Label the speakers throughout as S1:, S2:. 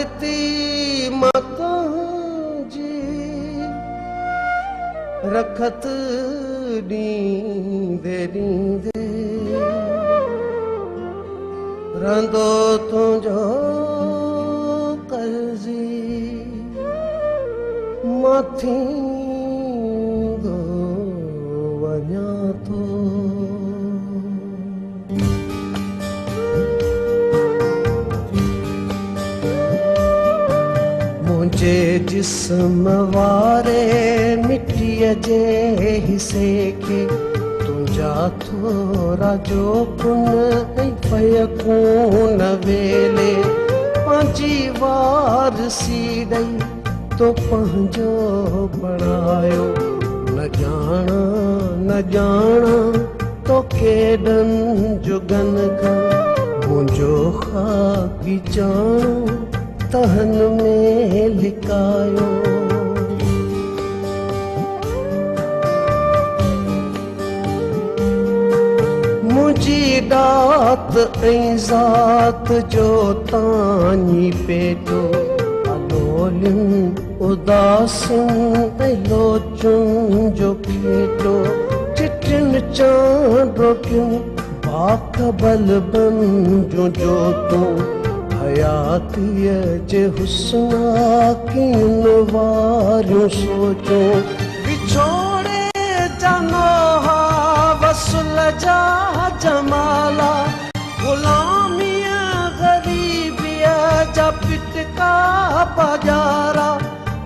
S1: धरती माता जी रखत नींदे नींदे रंदो तुझो कर्जी माथी दो वञा थो। मुझे जिस्म वारे मिट्टीअ जे हिसे खे तुंहिंजा थोरा जो कुन ऐं फयकून वेले पंहिंजी वारसी ॾेई तो पंहिंजो बणायो न ॼाणा तो केॾनि जुगनि खां मुंहिंजो ख़ाकी ॼाणो तहन में लिकायो। मुंहिंजी ॾात ऐं ज़ात जो तानी पेटो अलोलियुनि उदासियुनि ऐं लोचुनि जो खेटो चिटियुनि चांडोकियुनि बाख बलबनि जो जोतूं हयातीअ जे हुस्ना कीन वारियूं सोचूं विछोड़े जा नोहा वसुल जा जमाला गुलामीअ ग़रीबीअ जा पिटका बाजारा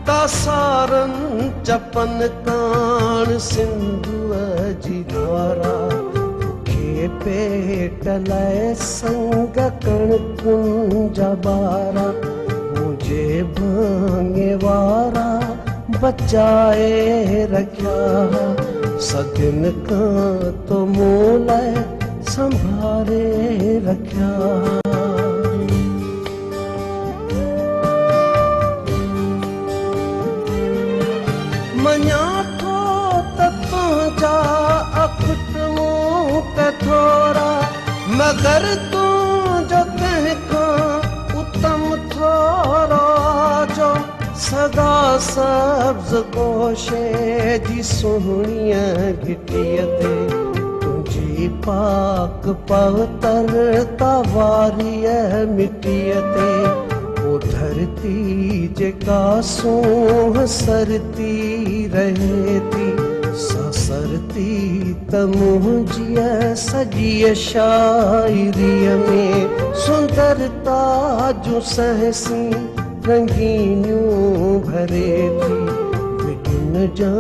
S1: तासारनि चपन कान सिंधुअ जी धारा पेट लाइ संग कणकुनि जा ॿारा मुंहिंजे भाङे वारा बचाए रखिया सदियुनि खां तो मूं लाइ संभाले रखिया। मञा थो त तुंहिंजा अखुट थोरा मगर तुंहिंजो तंहिंखां उत्तम थोरा जो सदा सब्ज़ गोशे जी सुहिणीअ घिटीअ ते तुंहिंजी पाक पवित्रता वारीअ मिटीअ ते ओ धरती जेका सूंह सरती रहे थी सरती त मुंहिंजी सॼी शाइरीअ में सुंदरता जूं सहसी रंगीनियूं भरे थी विटुनि जा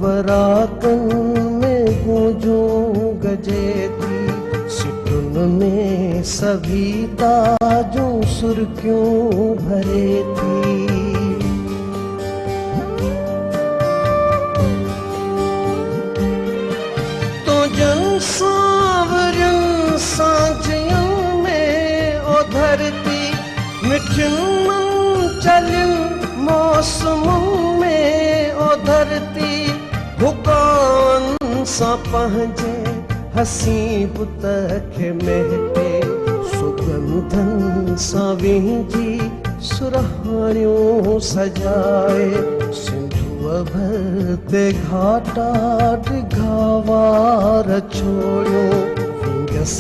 S1: वराकनि में गूंजूं गजे थी सिटुनि में सभीता जूं सुर्खियूं भरे थी। सांवरियुनि सांझियुनि में ओ धरती मिठियुनि चलियुनि मौसमुनि में ओ धरती हुकान सां पंहिंजे हसी बुत खे महके सुगंधनि सां विंझी सुरहाणियूं सजाए भरते घाटा डिघावार छोड़ियो विंगस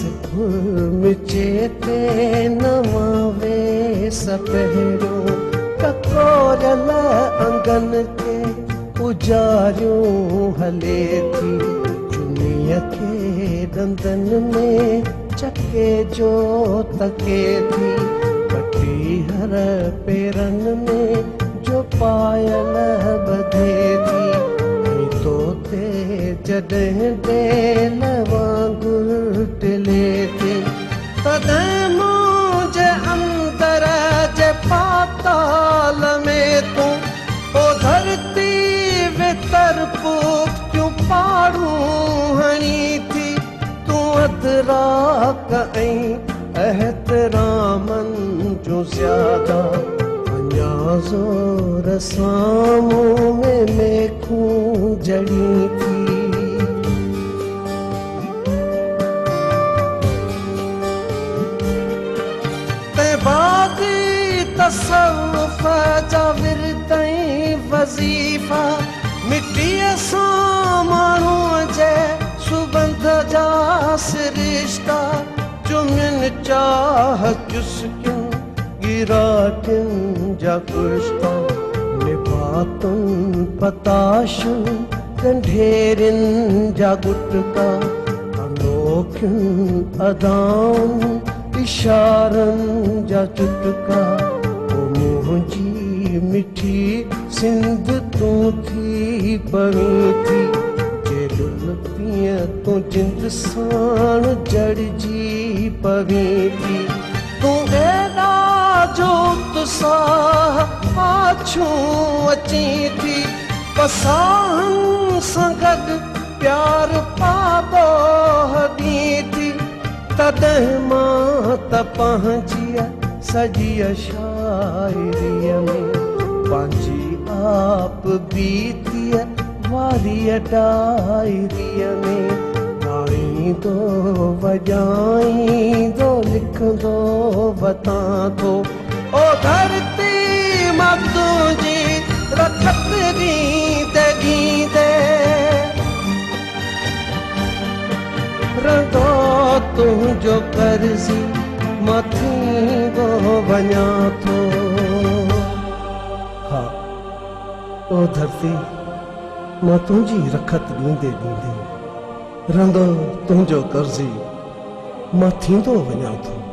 S1: मिचे ते नवां वेस पहिरियो टकोरल अंगन के उजारियूं हले थी चुनीअ खे दंदन में चके जो तके थी पटीहर पेरनि में जो पायल बधे थी तो ते जॾहिं डेल वांगुर टिले थी तॾहिं मुंहिंजे अंदर जे पाताल में तूं ओ धरती वितर पोखियूं पाड़ूं हणी थी तूं अदराक ऐं एहतरामनि जो ज़्यादा ज़ोर साम्हूं में मेखूं जड़ी थी ते बादी त तसव्वुफ़ जा विर्द ऐं वज़ीफ़ा मिटीअ सां माण्हूअ जे सुबंध जा सिरिश्ता चुमियुनि चाह चुस्कियुनि गिराटियुनि जा कुश्ता निबातुनि पताशुनि ढंढेरनि जा गुटका अनोखियुनि अदाउनि इशारनि जा चुटका ओ मुंहिंजी मिठी सिंध तूं थी पवीं थी जेॾुल पीअं तूं जिंद साण जड़जी पवीं थी तूं एॾा जो तुसां पाछूं अची थी पसाहनि सां गॾु प्यार पादो हॾीं थी तॾहिं मां त पंहिंजी सॼी शाइरीअ में पंहिंजी आप बीतीअ वारीअ डायरीअ में ॻाईंदो वॼाईंदो लिखंदो वतां थो ओ धरती मां तुंहिंजी रखत ॾींदे ॾींदे रंदो तुंहिंजो कर्ज़ी मां थींदो वञा थो हा ओ धरती मां तुंहिंजी रखत ॾींदे ॾींदे रंदो तुंहिंजो कर्ज़ी मां थींदो वञा थो।